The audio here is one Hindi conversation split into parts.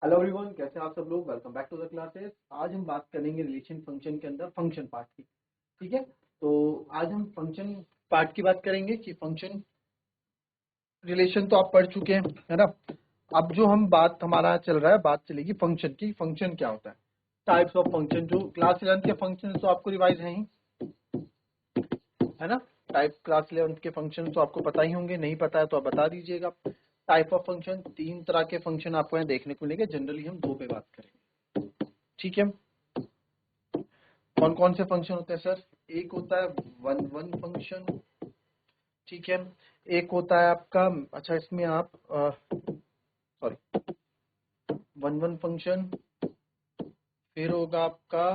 हेलो एवरीवन, कैसे हैं आप सब लोग। Welcome back to the classes. आज हम बात करेंगे रिलेशन फंक्शन के अंदर फंक्शन पार्ट की। ठीक है, तो आज हम फंक्शन पार्ट की बात करेंगे कि फंक्शन रिलेशन तो आप पढ़ चुके हैं, है ना। अब जो हम बात हमारा चल रहा है, बात चलेगी फंक्शन की। फंक्शन क्या होता है, टाइप्स ऑफ फंक्शन। जो क्लास 11 के फंक्शन तो आपको रिवाइज है ही, है ना। टाइप क्लास 11 के फंक्शन तो आपको पता ही होंगे, नहीं पता है तो आप बता दीजिएगा। टाइप ऑफ फंक्शन, तीन तरह के फंक्शन आपको यहाँ देखने को मिलेंगे। जनरली हम दो पे बात करेंगे, ठीक है। कौन कौन से फंक्शन होते हैं सर? एक होता है वन वन फंक्शन, ठीक है। एक होता है आपका, अच्छा इसमें आप सॉरी, वन वन फंक्शन, फिर होगा आपका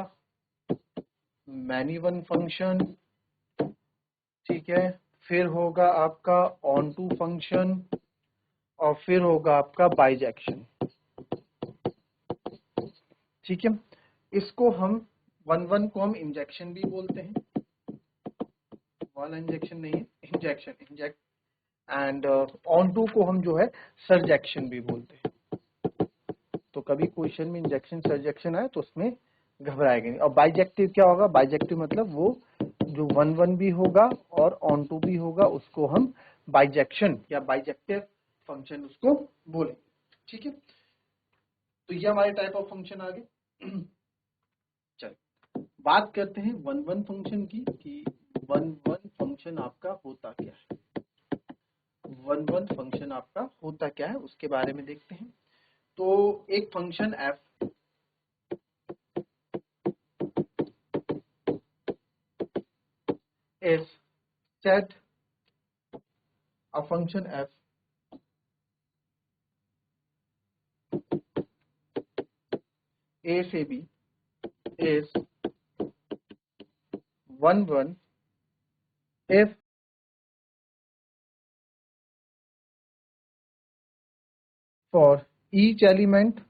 मैनी वन फंक्शन, ठीक है। फिर होगा आपका ऑन टू फंक्शन, और फिर होगा आपका बाइजेक्शन, ठीक है। इसको हम वन वन को हम इंजेक्शन भी बोलते हैं, वाला इंजेक्शन नहीं है, injection, inject. And onto को हम जो है सर्जेक्शन भी बोलते हैं। तो कभी क्वेश्चन में इंजेक्शन सर्जेक्शन आए तो उसमें घबराएगा नहीं। और बाइजेक्टिव क्या होगा? बाइजेक्टिव मतलब वो जो वन वन भी होगा और ऑन टू भी होगा, उसको हम बाइजेक्शन या बाइजेक्टिव फंक्शन उसको बोलेंगे, ठीक है। तो ये हमारे टाइप ऑफ फंक्शन आ गए। चलिए बात करते हैं वन वन फंक्शन की, कि वन वन फंक्शन आपका होता क्या है। वन वन फंक्शन आपका होता क्या है उसके बारे में देखते हैं। तो एक function f is said, a function f a से b is one one if for each element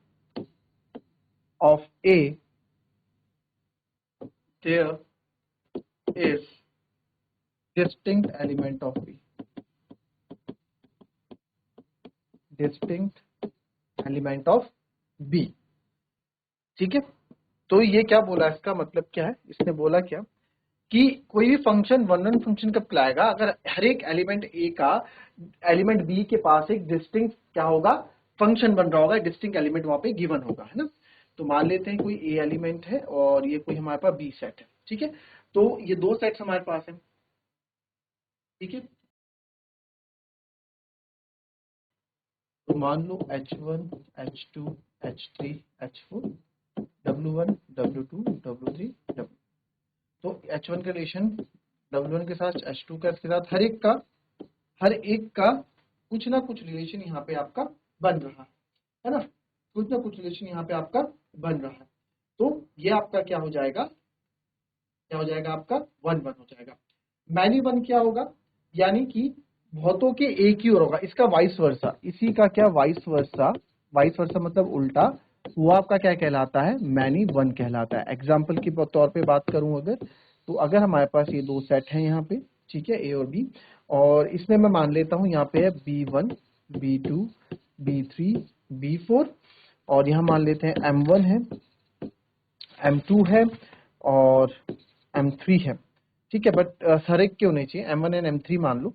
of a there is distinct element of b, distinct element of b, ठीक है। तो ये क्या बोला, इसका मतलब क्या है? इसने बोला क्या कि कोई भी फंक्शन वन वन फंक्शन कब कहलाएगा? अगर हर एक एलिमेंट ए का एलिमेंट बी के पास एक डिस्टिंक्ट क्या होगा, फंक्शन बन रहा होगा, डिस्टिंक्ट एलिमेंट वहां पे गिवन होगा, है ना। तो मान लेते हैं कोई ए एलिमेंट है और ये कोई हमारे पास बी सेट है, ठीक है। तो ये दो सेट्स हमारे पास है, ठीक है। तो मान लो H1 H2 H3 H4 W1 W2 W3 W। तो H1 का रिलेशन W1 के साथ, H2 का इसके साथ, हर एक का कुछ ना कुछ रिलेशन यहाँ पे आपका बन रहा है ना। कुछ ना कुछ रिलेशन यहाँ पे आपका बन रहा है। तो ये आपका क्या हो जाएगा, क्या हो जाएगा आपका वन वन हो जाएगा। मैनी वन क्या होगा, यानी कि बहुतों के एक ही और होगा, इसका वाइस वर्सा, इसी का क्या वाइस वर्सा, वाइस वर्सा मतलब उल्टा, वो आपका क्या कहलाता है? मैनी वन कहलाता है। एग्जाम्पल के तौर पे बात करूं अगर, तो अगर हमारे पास ये दो सेट हैं यहाँ पे, ठीक है, ए और बी, और इसमें मैं मान लेता हूँ यहाँ पे है B1 B2 B3 B4, और यहाँ मान लेते हैं M1 है, M2 है और M3 है, ठीक है। बट हर एक क्यों नहीं चाहिए, M1 एंड M3 मान लो।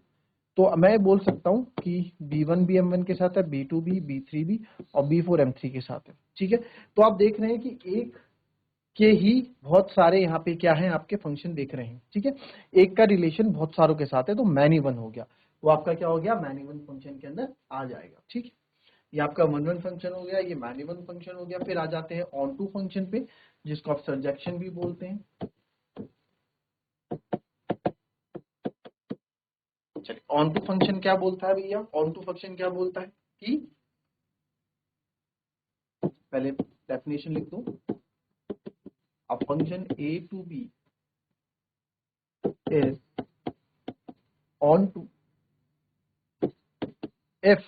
तो मैं बोल सकता हूँ कि B1 भी M1 के साथ है, B2 भी, B3 भी, और B4 M3 के साथ है, ठीक है। तो आप देख रहे हैं कि एक के ही बहुत सारे यहाँ पे क्या है आपके फंक्शन देख रहे हैं, ठीक है। एक का रिलेशन बहुत सारों के साथ है, तो मैनी वन हो गया, वो आपका क्या हो गया, मैनी वन फंक्शन के अंदर आ जाएगा, ठीक है। ये आपका वन वन फंक्शन हो गया, ये मैनी वन फंक्शन हो गया। फिर आ जाते हैं ऑन टू फंक्शन पे, जिसको आप सर्जेक्शन भी बोलते हैं। चलिए ऑन टू फंक्शन क्या बोलता है भैया, ऑन टू फंक्शन क्या बोलता है कि, पहले डेफिनेशन लिख दो, a function a to b is on to if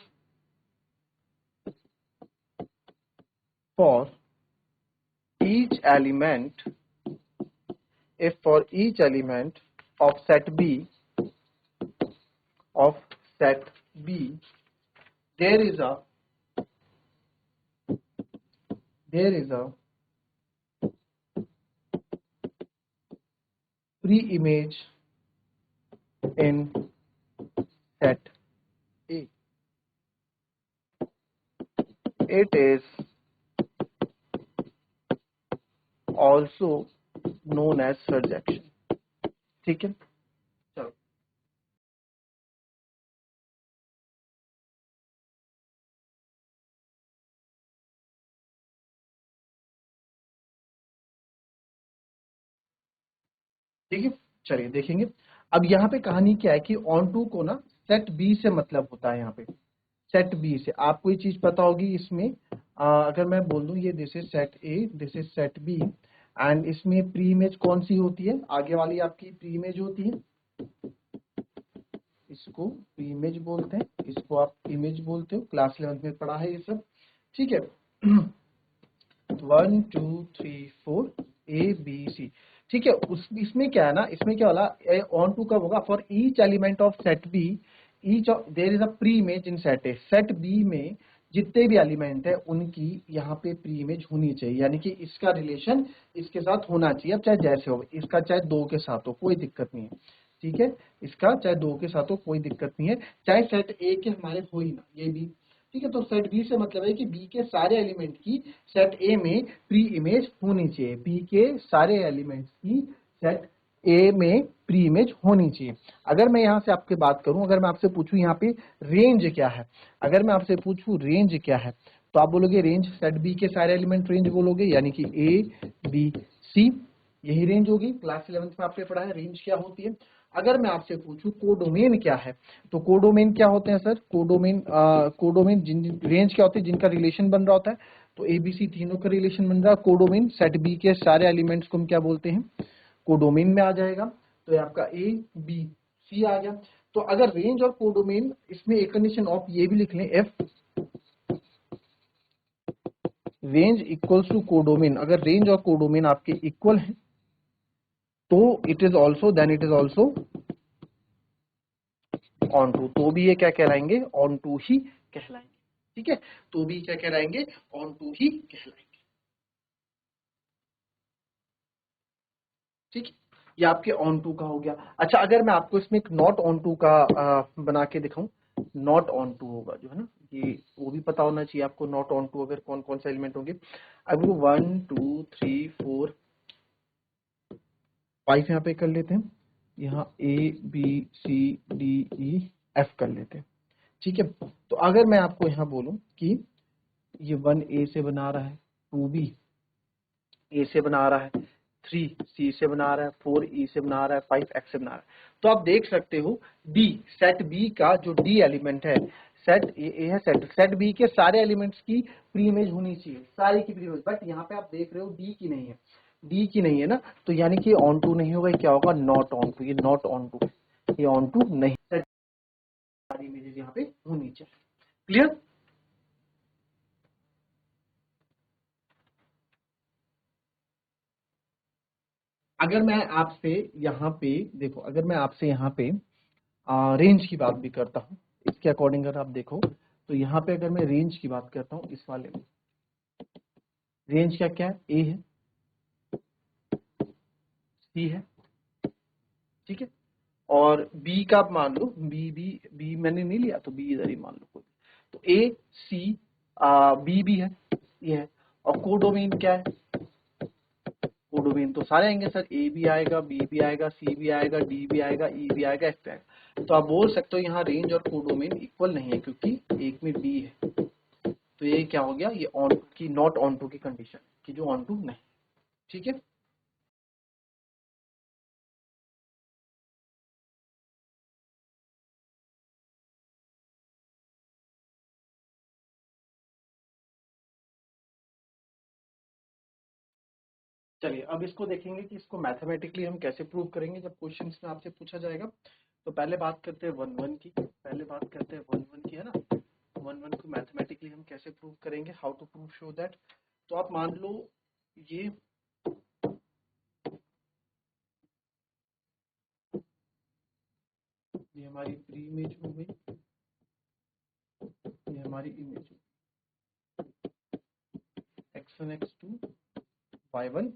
for each element, if for each element of set b, of set b there is a there is a pre-image in set A. It is also known as surjection. ठीक है, चलो ठीक है, चलिए देखेंगे। अब यहाँ पे कहानी क्या है कि ऑन टू को ना सेट बी से मतलब होता है। यहाँ पे सेट बी से आपको ये चीज पता होगी। इसमें अगर मैं बोल दूं ये this is set A, this is set B, and इसमें प्री इमेज कौन सी होती है? आगे वाली आपकी प्री इमेज होती है, इसको प्री इमेज बोलते हैं, इसको आप इमेज बोलते हो, क्लास 11 में पढ़ा है ये सब, ठीक है। 1 2 3 4 ए बी सी, ठीक है। उस इसमें क्या है ना, इसमें क्या वाला ऑन टू कब होगा? For each element of set B each there is a preimage in set A. Set B में जितने भी एलिमेंट है उनकी यहाँ पे प्री इमेज होनी चाहिए, यानी कि इसका रिलेशन इसके साथ होना चाहिए। अब चाहे जैसे हो, इसका चाहे 2 के साथ हो कोई दिक्कत नहीं है, ठीक है। इसका चाहे 2 के साथ हो कोई दिक्कत नहीं है, चाहे सेट ए के हमारे हो ही ना, ये भी ठीक है। तो सेट बी से मतलब है कि बी के सारे एलिमेंट की सेट ए में प्री इमेज होनी चाहिए। बी के सारे एलिमेंट्स की सेट ए में प्री इमेज होनी चाहिए। अगर मैं यहाँ से आपके बात करूं, अगर मैं आपसे पूछूं यहाँ पे रेंज क्या है, अगर मैं आपसे पूछूं रेंज क्या है, तो आप बोलोगे रेंज सेट बी के सारे एलिमेंट रेंज बोलोगे, यानी कि ए बी सी, यही रेंज होगी। क्लास 11 में आपने पढ़ा है रेंज क्या होती है। अगर मैं आपसे पूछूं कोडोमेन क्या है, तो कोडोमेन क्या होते हैं सर? कोडोमेन जिन रेंज क्या होती है? जिनका रिलेशन बन रहा होता है। तो एबीसी तीनों का रिलेशन बन रहा है कोडोमेन, सेट बी के सारे एलिमेंट्स को हम क्या बोलते हैं? कोडोमेन में आ जाएगा। तो ये आपका ए बी सी आ गया। तो अगर रेंज और कोडोमेन, इसमें एक कंडीशन ऑफ ये भी लिख लें, F range equals to codomain. अगर रेंज और कोडोमेन आपके इक्वल है तो it is also then it is also onto. तो भी ये क्या कहलाएंगे? ऑन टू ही कहलाएंगे, ठीक है। तो भी क्या कहलाएंगे? ऑन टू ही कहलाएंगे, ठीक है। ये आपके ऑन टू का हो गया। अच्छा, अगर मैं आपको इसमें एक नॉट ऑन टू का बना के दिखाऊं, नॉट ऑन टू होगा जो है ना, ये वो भी पता होना चाहिए आपको। नॉट ऑन टू अगर कौन कौन से एलिमेंट होंगे, अब वो 1 2 3 4 5 यहाँ पे कर लेते हैं। यहाँ A B C D E F कर लेते हैं, ठीक है। तो अगर मैं आपको यहाँ बोलूं कि ये 1 ए से बना रहा है, 2 बी ए से बना रहा है, 3 सी से बना रहा है, 4 ई से बना रहा है, 5 एक्स से बना रहा है, तो आप देख सकते हो डी सेट बी का जो डी एलिमेंट है, सेट ए है, सेट बी के सारे एलिमेंट्स की प्री इमेज होनी चाहिए, सारी की प्री इमेज। बट यहाँ पे आप देख रहे हो डी की नहीं है, डी की नहीं है ना, तो यानी कि ऑन टू नहीं होगा। क्या होगा? Not onto. ये नॉट ऑन टू, ये ऑन टू नहीं, सारी इमेजेस यहाँ पे होनी चाहिए। क्लियर? अगर मैं आपसे यहाँ पे देखो, अगर मैं आपसे यहाँ पे रेंज की बात भी करता हूँ, इसके अकॉर्डिंग अगर आप देखो, तो यहाँ पे अगर मैं रेंज की बात करता हूँ, इस वाले में रेंज क्या क्या है? ए है, सी है, ठीक है। और बी का आप मान लो, बी बी बी मैंने नहीं लिया तो बी इधर ही मान लो कोई। तो ए सी बी भी है, ये है। और कोडोमेन क्या है? कोडोमेन तो सारे आएंगे सर, ए भी आएगा, बी भी आएगा, सी भी आएगा, डी भी आएगा, ई भी आएगा, एफ भी आएगा। तो आप बोल सकते हो यहाँ रेंज और कोडोमेन इक्वल नहीं है, क्योंकि एक में बी है। तो ये क्या हो गया? ये ऑन की नॉट ऑन टू की कंडीशन कि जो ऑन टू नहीं, ठीक है। चलिए अब इसको देखेंगे कि इसको मैथमेटिकली हम कैसे प्रूव करेंगे जब क्वेश्चंस में आपसे पूछा जाएगा। तो पहले बात करते हैं वन वन की, पहले बात करते हैं वन वन की, है ना। वन वन को मैथमेटिकली हम कैसे प्रूव करेंगे, how to prove show that. तो आप मान लो ये ये हमारी प्री इमेज हो गई, ये हमारी image x x1 x2 y1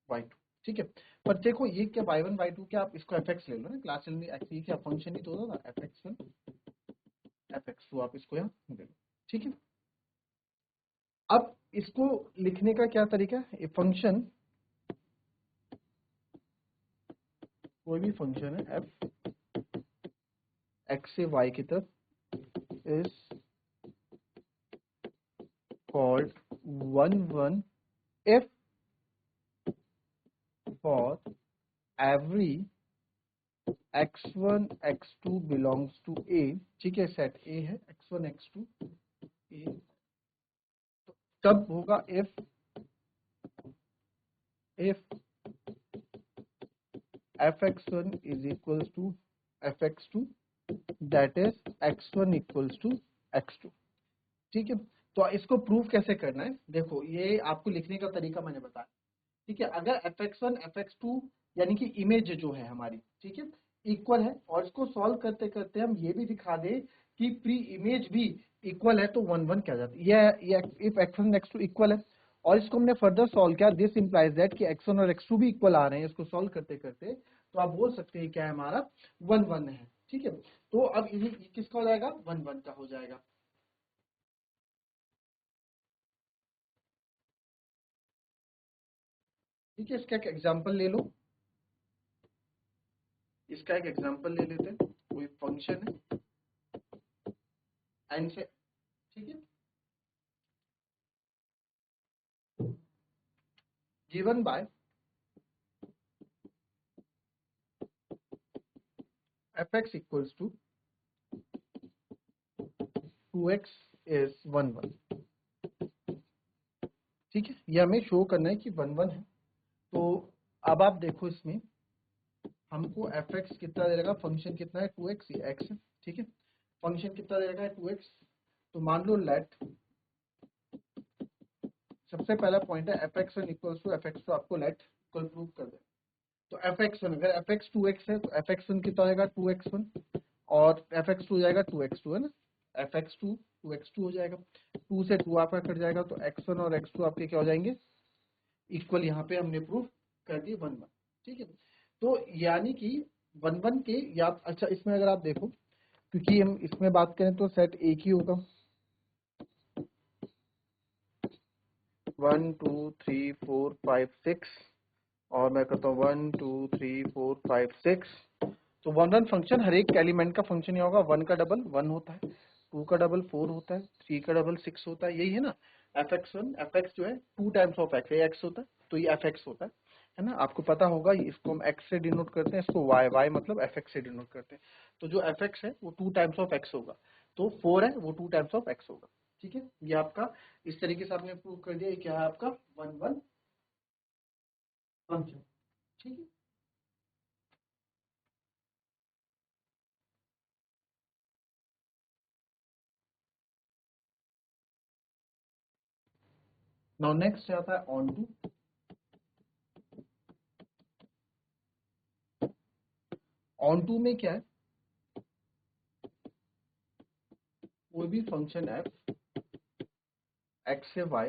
y2, ठीक है। पर देखो ये क्या y1 y2 क्या, आप इसको fx ले लो ना, क्लास ये क्या फंक्शन ही तो होगा ना, fx1 fx2, आप इसको यहाँ ले लो, ठीक है। अब इसको लिखने का क्या तरीका है, ये फंक्शन कोई भी फंक्शन है f x से y की तरफ is called 1 if for every x1 x2 belongs to a, ठीक है, सेट a है, x1 x2 a, तो तब होगा if fx1 is equals to fx2 that is x1 equals to x2, ठीक है। तो इसको प्रूव कैसे करना है, देखो ये आपको लिखने का तरीका मैंने बताया, ठीक है। अगर fx1 fx2 यानी कि इमेज जो है हमारी, ठीक है, इक्वल है, और इसको सॉल्व करते करते हम ये भी दिखा दे कि प्री इमेज भी इक्वल है, तो 1 1 क्या जाती है, ये इफ x1 x2 इक्वल है, और इसको हमने फर्दर सॉल्व किया, दिस इंप्लाइज दैट कि x1 और x2 भी इक्वल आ रहे हैं, इसको सॉल्व करते करते तो आप बोल सकते हैं क्या है हमारा 1 1 है, ठीक है। तो अब ये किसका हो जाएगा, 1 1 का हो जाएगा। ठीक है, इसका एक एग्जांपल ले लो, इसका एक एग्जांपल ले लेते हैं, कोई फंक्शन है एन से, ठीक है, given by fx equals to 2x is 1 1, ठीक है, ये हमें शो करना है कि 1 1 है। तो अब आप देखो इसमें हमको fx कितना दे देगा, फंक्शन कितना है 2x, ये x है, ठीक है, फंक्शन कितना दे देगा 2x, तो मान लो लेट, सबसे पहला पॉइंट है fx1 इक्वल्स टू fx2, आपको लेट इक्वल प्रूव कर दे, तो fx1 अगर fx 2x है तो fx1 कितना आएगा 2x1, और fx2 हो जाएगा 2x2, है ना, fx2 2x2 हो जाएगा, 2 से 2 आपका कट जाएगा, तो x1 और x2 आपके क्या हो जाएंगे इक्वल, यहाँ पे हमने प्रूफ कर दिए 1 1, ठीक है। तो यानी कि 1 1 के, या अच्छा इसमें अगर आप देखो, क्योंकि हम इसमें बात करें तो सेट एक ही होगा, 1 2 3 4 5 6, और मैं करता हूँ 1 2 3 4 5 6, तो 1 1 फंक्शन हर एक एलिमेंट का फंक्शन ये होगा, 1 का डबल 1 होता है, 2 का डबल 4 होता है, 3 का डबल 6 होता है, यही है ना। fx1 fx जो है 2 टाइम्स ऑफ x, ये x होता है, तो ये fx होता है ना, आपको पता होगा, इसको हम x से डिनोट करते हैं, इसको y मतलब fx से डिनोट करते हैं, तो जो fx है वो 2 टाइम्स ऑफ x होगा, तो 4 है वो 2 टाइम्स ऑफ x होगा, ठीक है। ये आपका इस तरीके से आपने प्रूव कर दिया, ये क्या है आपका 1 1 फंक्शन, ठीक है। नाउ नेक्स्ट आता है ऑन टू, ऑन टू में क्या है, कोई भी फंक्शन f x से y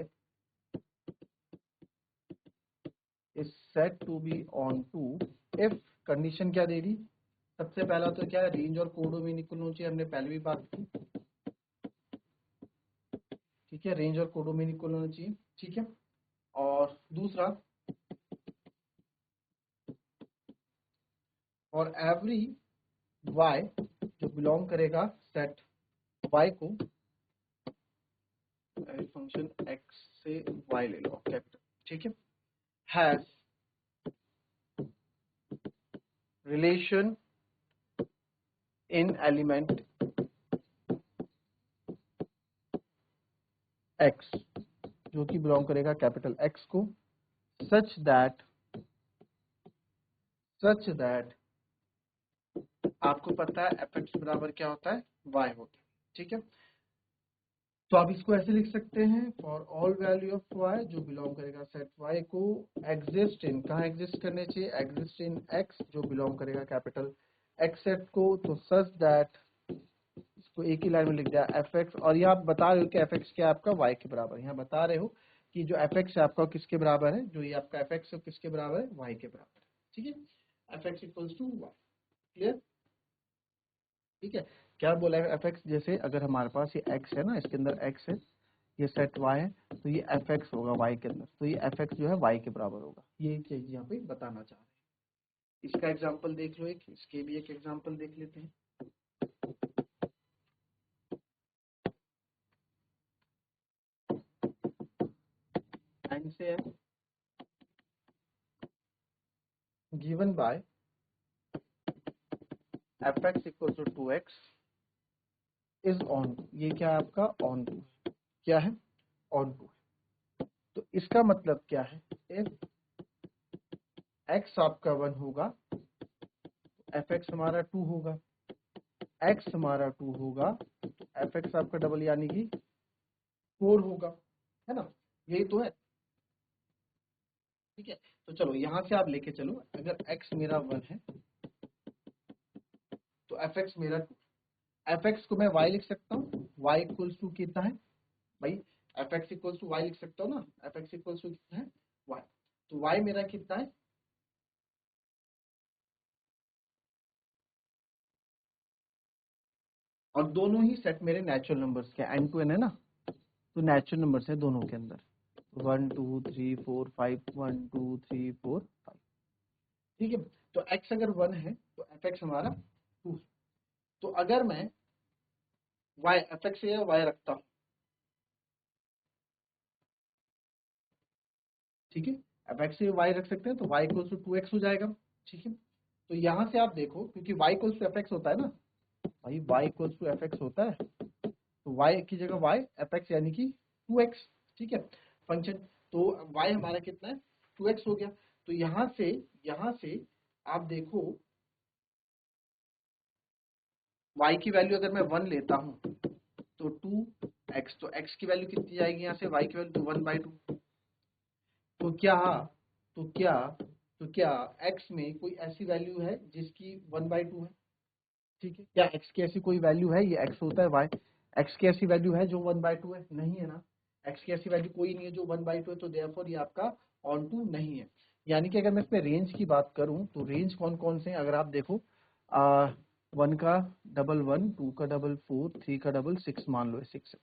is said to be on to if condition क्या दे दी, सबसे पहला तो क्या है, रेंज और कोडोमेन इक्वल होना चाहिए, हमने पहले भी बात की, ठीक है, रेंज और कोडोमेन इक्वल होना चाहिए, ठीक है। और दूसरा, और एवरी y जो बिलोंग करेगा सेट y को, फंक्शन x से y ले लो कैपिटल, ठीक है, has relation in element x जो कि बिलोंग करेगा कैपिटल x को, सच दैट आपको पता है fx बराबर क्या होता है, y होता है, ठीक है। तो आप इसको ऐसे लिख सकते हैं, for all value of y जो बिलोंग करेगा सेट y को, एग्जिस्ट इन, कहाँ एग्जिस्ट करने चाहिए, एग्जिस्ट इन x जो बिलोंग करेगा कैपिटल x सेट को, तो सच दैट, इसको एक ही लाइन में लिख दिया fx, और यहाँ आप बता रहे हो कि fx क्या है आपका y के बराबर, यहाँ बता रहे हो कि जो एफ एक्स है आपका किसके बराबर है, जो ये आपका एफ एक्स है किसके बराबर है, वाई के बराबर है। ठीक है, F X equals to Y. Clear? ठीक है, क्या बोला है एफ एक्स, जैसे अगर हमारे पास ये एक्स है ना, इसके अंदर एक्स है, ये सेट y है, तो ये एफ एक्स होगा y के अंदर, तो ये एफ एक्स जो है y के बराबर होगा। ये चीज यहाँ पे बताना चाह रहे हैं। इसका एग्जांपल देख लो, एक इसके भी एक एग्जांपल देख लेते हैं। एन से है given by F X equal to 2x is onto, ये क्या है आपका ऑन टू, क्या है ऑन टू। तो इसका मतलब क्या है, इफ x आपका 1 होगा, एफ एक्स हमारा 2 होगा, x हमारा 2 होगा, तो एफ एक्स आपका डबल यानी कि 4 होगा, है ना, यही तो है। ठीक है, तो चलो यहाँ से आप लेके चलो, अगर x मेरा 1 है तो एफ एक्स मेरा 2, एफ एक्स को मैं y लिख सकता हूँ, y इक्वल्स टू कितना है भाई, F X equals to y लिख सकता हूँ ना, एफ एक्स इक्वल्स टू कितना है y, तो y मेरा कितना है, और दोनों ही सेट मेरे नेचुरल नंबर्स के एन टू एन है ना, तो नेचुरल नंबर्स है दोनों के अंदर, 1 2 3 4 5, 1 2 3 4 5। ठीक है, तो x अगर 1 है तो एफ एक्स हमारा 2 है। तो अगर मैं y एफ एक्स या y रखता हूँ, ठीक है, एफ एक्स से y रख सकते हैं, तो y इक्वल्स टू 2x हो जाएगा। ठीक है, तो यहाँ से आप देखो, क्योंकि y equals to F X होता है ना भाई, y equals to F X होता है, तो y की जगह y एफ एक्स यानी कि 2x। ठीक है, फंक्शन, तो y हमारा कितना है 2x हो गया। तो यहाँ से आप देखो, y की वैल्यू अगर मैं 1 लेता हूँ तो 2x, तो x की वैल्यू कितनी जाएगी यहाँ से, y की वैल्यू तो 1/2। तो क्या तो क्या तो क्या x में कोई ऐसी वैल्यू है जिसकी 1/2 है? ठीक है, क्या x की ऐसी कोई वैल्यू है, ये x होता है y, x की ऐसी वैल्यू है जो 1/2 है? नहीं है ना, x की ऐसी वैल्यू कोई नहीं है जो 1/2 है, तो देयरफॉर ये आपका ऑन टू नहीं है। यानी कि अगर मैं इसमें रेंज की बात करूं तो रेंज कौन कौन से हैं, अगर आप देखो 1 का डबल 1, 2 का डबल 4, 3 का डबल 6, मान लो 6 है।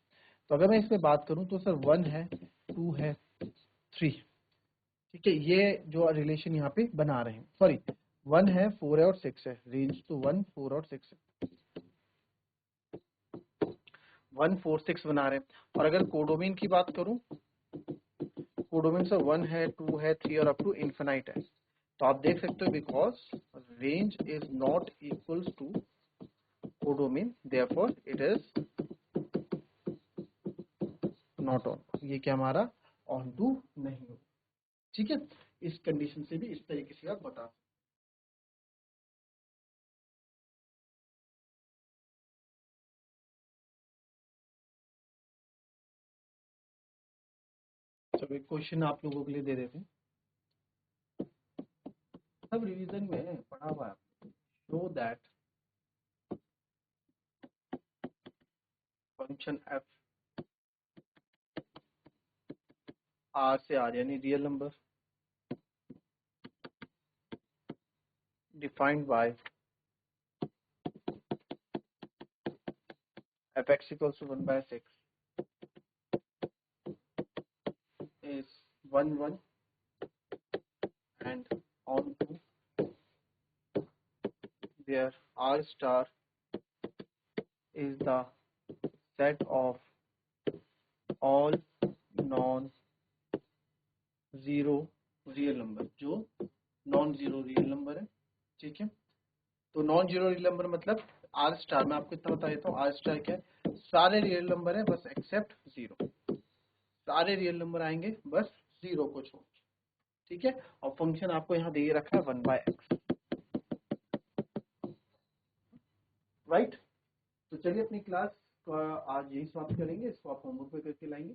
तो अगर मैं इसमें बात करूं तो सर 1 है, 2 है, 3। ठीक है, ये जो रिलेशन यहाँ पे बना रहे हैं, सॉरी 1 है, 4 है और 6 है, रेंज तो 1 4 और 6 है, 1 4 6 बना रहे हैं। और अगर कोडोमेन की बात करूं, कोडोमेन से 1 है, 2 है, 3 और अप टू इन्फिनाइट है। तो आप देख सकते हो, because range is not equals to codomain, therefore it is not on, ये क्या हमारा ऑन टू नहीं हो। ठीक है, इस कंडीशन से भी इस तरीके से आप बता। चलो एक क्वेश्चन आप लोगों के लिए दे देते हैं, सब रिवीजन में पढ़ा हुआ है। Show that function F R से आर यानी real number defined by F X equals to 1/6 is 1 1 and on to where R star is the set of all non zero real number, जो नॉन जीरो रियल नंबर है। ठीक है, तो नॉन जीरो रियल नंबर मतलब आर स्टार, मैं आपको इतना बता देता हूँ, आर स्टार क्या है, सारे रियल नंबर है बस एक्सेप्ट जीरो, सारे रियल नंबर आएंगे बस जीरो को छोड़। ठीक है, और फंक्शन आपको यहाँ दे रखा है 1/x, राइट। तो चलिए अपनी क्लास का आज यही समाप्त करेंगे, इसको आप होमवर्क पे करके लाएंगे।